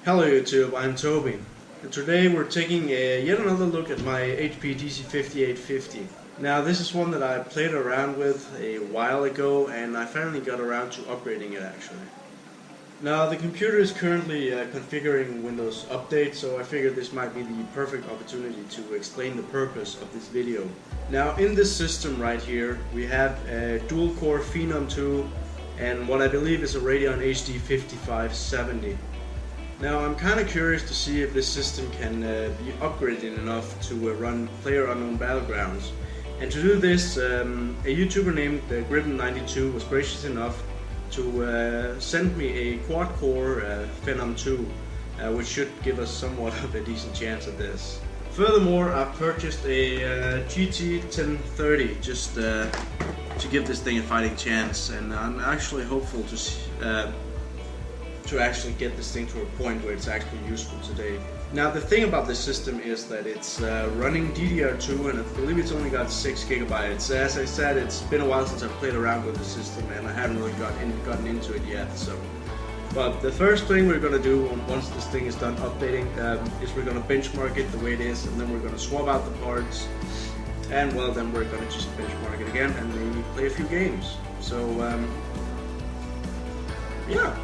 Hello YouTube, I'm Toby, and today we're taking yet another look at my HP DC5850. Now this is one that I played around with a while ago, and I finally got around to upgrading it actually. Now the computer is currently configuring Windows Update, so I figured this might be the perfect opportunity to explain the purpose of this video. Now in this system right here we have a dual-core Phenom II and what I believe is a Radeon HD 5570. Now I'm kind of curious to see if this system can be upgraded enough to run PlayerUnknown Battlegrounds. And to do this, a YouTuber named Gribbon92 was gracious enough to send me a quad-core Phenom II, which should give us somewhat of a decent chance at this. Furthermore, I've purchased a GT 1030 just to give this thing a fighting chance, and I'm actually hopeful to actually get this thing to a point where it's actually useful today. Now the thing about this system is that it's running DDR2, and I believe it's only got 6 gigabytes. As I said, it's been a while since I've played around with the system and I haven't really gotten into it yet. But the first thing we're going to do once this thing is done updating is we're going to benchmark it the way it is, and then we're going to swap out the parts, and well, then we're going to just benchmark it again and maybe play a few games. So yeah.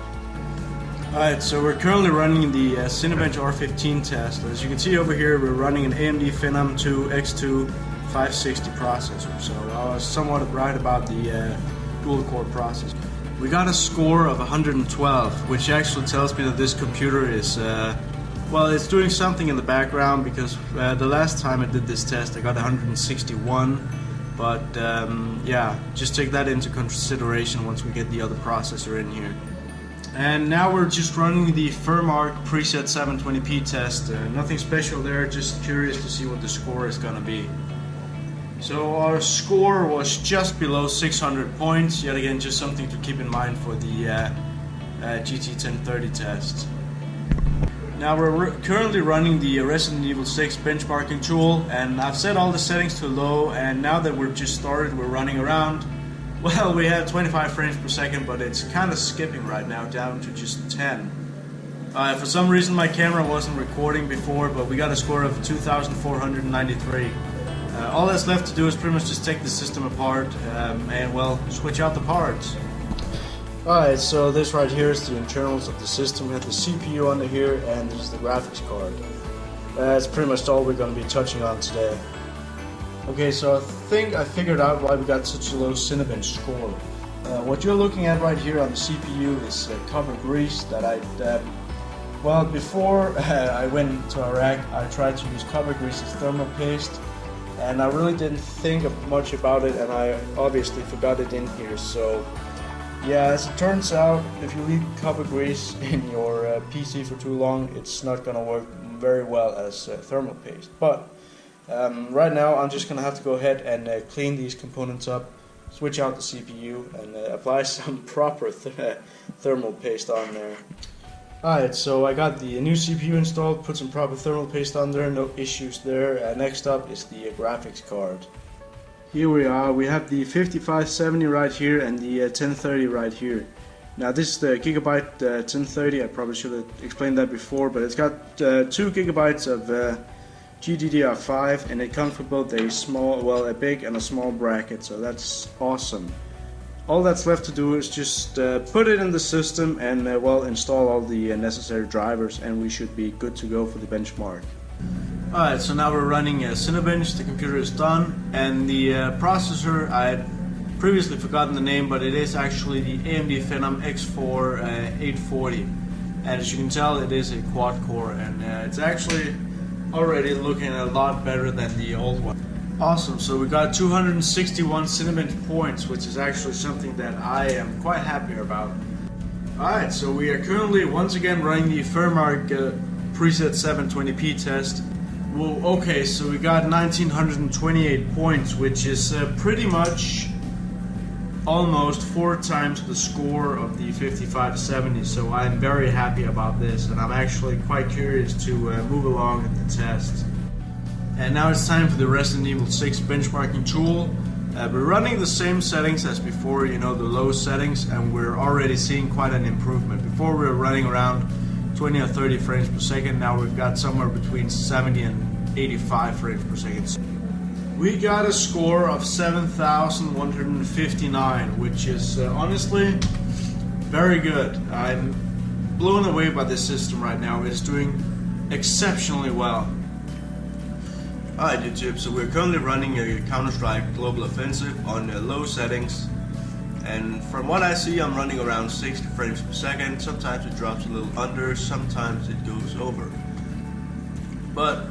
Alright, so we're currently running the Cinebench R15 test. As you can see over here, we're running an AMD Phenom II X4 560 processor. So I was somewhat right about the dual-core processor. We got a score of 112, which actually tells me that this computer is, well, it's doing something in the background, because the last time I did this test I got 161. But yeah, just take that into consideration once we get the other processor in here. And now we're just running the Furmark preset 720p test. Nothing special there, just curious to see what the score is gonna be. So our score was just below 600 points, yet again just something to keep in mind for the GT 1030 test. Now we're currently running the Resident Evil 6 benchmarking tool, and I've set all the settings to low, and now that we've just started, we're running around. Well, we have 25 frames per second, but it's kind of skipping right now down to just 10. For some reason my camera wasn't recording before, but we got a score of 2,493. All that's left to do is pretty much just take the system apart and, well, switch out the parts. Alright, so this right here is the internals of the system. We have the CPU under here, and this is the graphics card. That's pretty much all we're going to be touching on today. Okay, so I think I figured out why we got such a low Cinebench score. What you're looking at right here on the CPU is copper grease that well, before I went to Iraq, I tried to use copper grease as thermal paste, and I really didn't think much about it, and I obviously forgot it in here. So yeah, as it turns out, if you leave copper grease in your PC for too long, it's not going to work very well as thermal paste. But right now I'm just going to have to go ahead and clean these components up, switch out the CPU, and apply some proper thermal paste on there. Alright, so I got the new CPU installed, put some proper thermal paste on there, no issues there. Next up is the graphics card. Here we are, we have the 5570 right here and the 1030 right here. Now this is the Gigabyte 1030, I probably should have explained that before, but it's got 2 gigabytes of GDDR5, and it comes with both a small, well, a big and a small bracket, so that's awesome. All that's left to do is just put it in the system and well, install all the necessary drivers, and we should be good to go for the benchmark. Alright, so now we're running Cinebench, the computer is done, and the processor, I had previously forgotten the name, but it is actually the AMD Phenom X4 840, and as you can tell, it is a quad core, and it's actually already looking a lot better than the old one. Awesome, so we got 261 Cinebench points, which is actually something that I am quite happy about. Alright, so we are currently once again running the Furmark preset 720p test. Well, okay, so we got 1928 points, which is pretty much almost 4 times the score of the 5570, so I'm very happy about this, and I'm actually quite curious to move along with the test. And now it's time for the Resident Evil 6 benchmarking tool. We're running the same settings as before, you know, the low settings, and we're already seeing quite an improvement. Before we were running around 20 or 30 frames per second. Now we've got somewhere between 70 and 85 frames per second. We got a score of 7,159, which is honestly very good. I'm blown away by this system right now. It's doing exceptionally well. Alright YouTube, so we're currently running a Counter-Strike Global Offensive on low settings, and from what I see I'm running around 60 frames per second. Sometimes it drops a little under, sometimes it goes over. But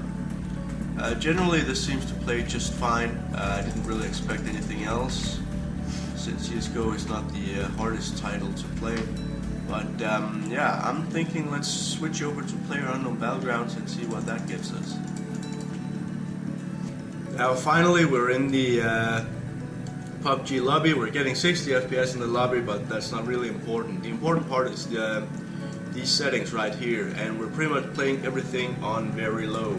generally this seems to play just fine. I didn't really expect anything else, since CSGO is not the hardest title to play. But yeah, I'm thinking let's switch over to PlayerUnknown Battlegrounds and see what that gives us. Now finally we're in the PUBG lobby. We're getting 60 FPS in the lobby, but that's not really important. The important part is these settings right here, and we're pretty much playing everything on very low.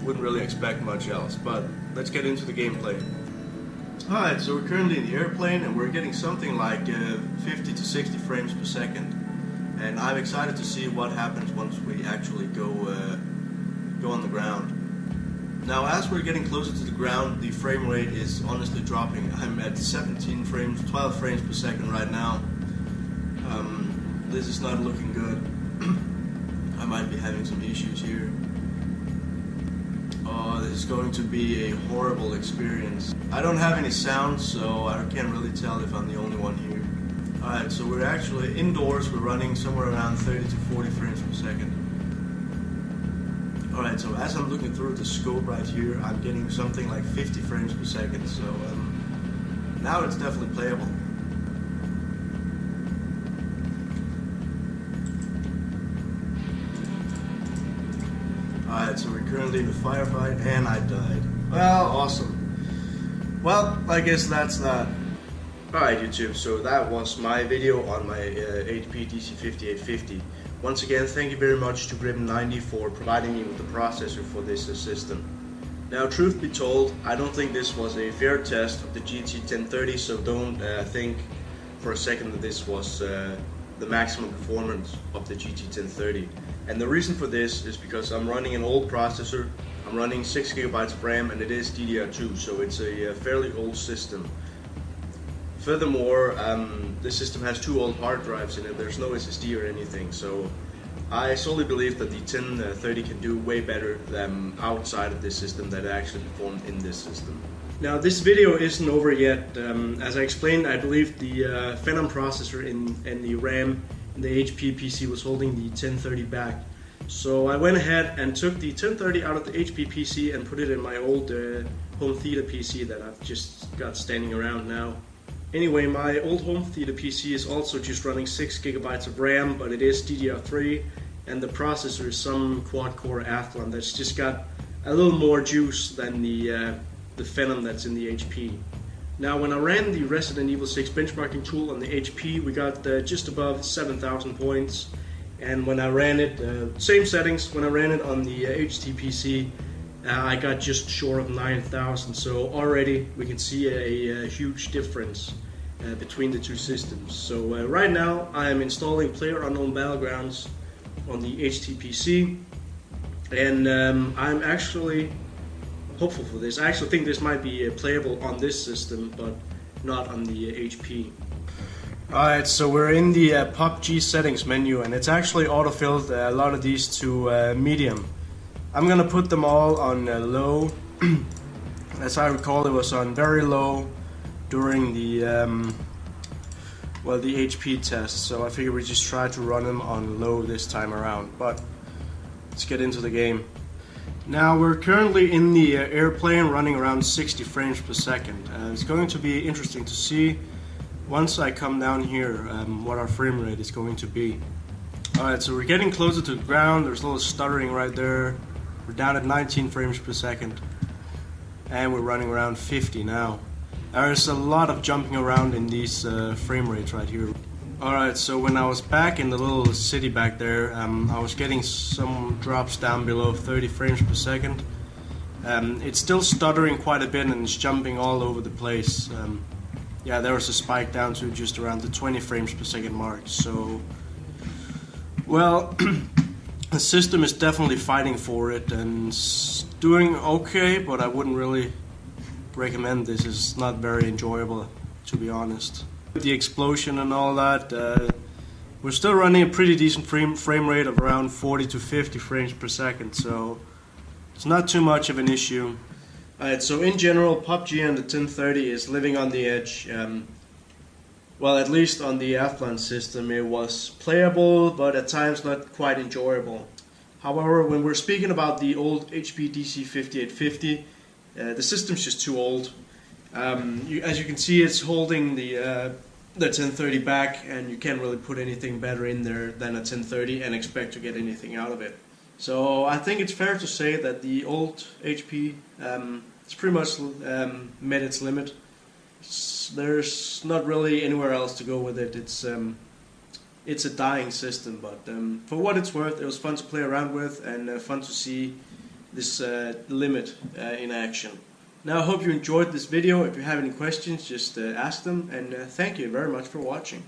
Wouldn't really expect much else, but let's get into the gameplay. Alright, so we're currently in the airplane and we're getting something like 50 to 60 frames per second, and I'm excited to see what happens once we actually go on the ground. Now as we're getting closer to the ground, the frame rate is honestly dropping. I'm at 12 frames per second right now. This is not looking good. I might be having some issues here. Oh, this is going to be a horrible experience. I don't have any sound, so I can't really tell if I'm the only one here. Alright, so we're actually indoors. We're running somewhere around 30 to 40 frames per second. Alright, so as I'm looking through the scope right here, I'm getting something like 50 frames per second, so now it's definitely playable. Alright, so we're currently in a firefight, and I died. Well, awesome. Well, I guess that's that. Alright YouTube, so that was my video on my HP DC5850. Once again, thank you very much to Grim90 for providing me with the processor for this system. Now, truth be told, I don't think this was a fair test of the GT 1030, so don't think for a second that this was the maximum performance of the GT 1030. And the reason for this is because I'm running an old processor. I'm running 6 GB of RAM, and it is DDR2, so it's a fairly old system. Furthermore, the system has 2 old hard drives in it. There's no SSD or anything, so I solely believe that the 1030 can do way better than outside of this system that actually performed in this system. Now, this video isn't over yet. As I explained, I believe the Phenom processor and the RAM in the HP PC was holding the 1030 back. So I went ahead and took the 1030 out of the HP PC and put it in my old home theater PC that I've just got standing around now. Anyway, my old home theater PC is also just running 6 GB of RAM, but it is DDR3, and the processor is some quad-core Athlon that's just got a little more juice than the Phenom that's in the HP. Now, when I ran the Resident Evil 6 benchmarking tool on the HP, we got just above 7,000 points, and when I ran it, same settings, when I ran it on the HD PC, I got just short of 9,000, so already we can see a huge difference between the two systems. So right now I am installing PlayerUnknown Battlegrounds on the HD PC, and I'm actually hopeful for this. I actually think this might be playable on this system, but not on the HP. Alright, so we're in the PUBG settings menu, and it's actually auto-filled a lot of these to medium. I'm gonna put them all on low. As I recall, it was on very low during the the HP test, so I figured we just try to run them on low this time around. But let's get into the game. Now we're currently in the airplane running around 60 frames per second. It's going to be interesting to see once I come down here what our frame rate is going to be. Alright, so we're getting closer to the ground. There's a little stuttering right there. We're down at 19 frames per second, and we're running around 50 now. There's a lot of jumping around in these frame rates right here. Alright, so when I was back in the little city back there, I was getting some drops down below 30 frames per second. It's still stuttering quite a bit, and it's jumping all over the place. Yeah, there was a spike down to just around the 20 frames per second mark, so Well, the system is definitely fighting for it and doing okay, but I wouldn't really recommend this. It's not very enjoyable, to be honest. With the explosion and all that, we're still running a pretty decent frame rate of around 40 to 50 frames per second, so it's not too much of an issue. Alright, so in general, PUBG on the 1030 is living on the edge. Well, at least on the Athlon system it was playable, but at times not quite enjoyable. However, when we're speaking about the old HP DC5850, the system's just too old. As you can see, it's holding the 1030 back, and you can't really put anything better in there than a 1030 and expect to get anything out of it. So I think it's fair to say that the old HP it's pretty much met its limit. There's not really anywhere else to go with it. It's a dying system, but for what it's worth, it was fun to play around with and fun to see this limit in action. Now, I hope you enjoyed this video. If you have any questions, just ask them, and thank you very much for watching.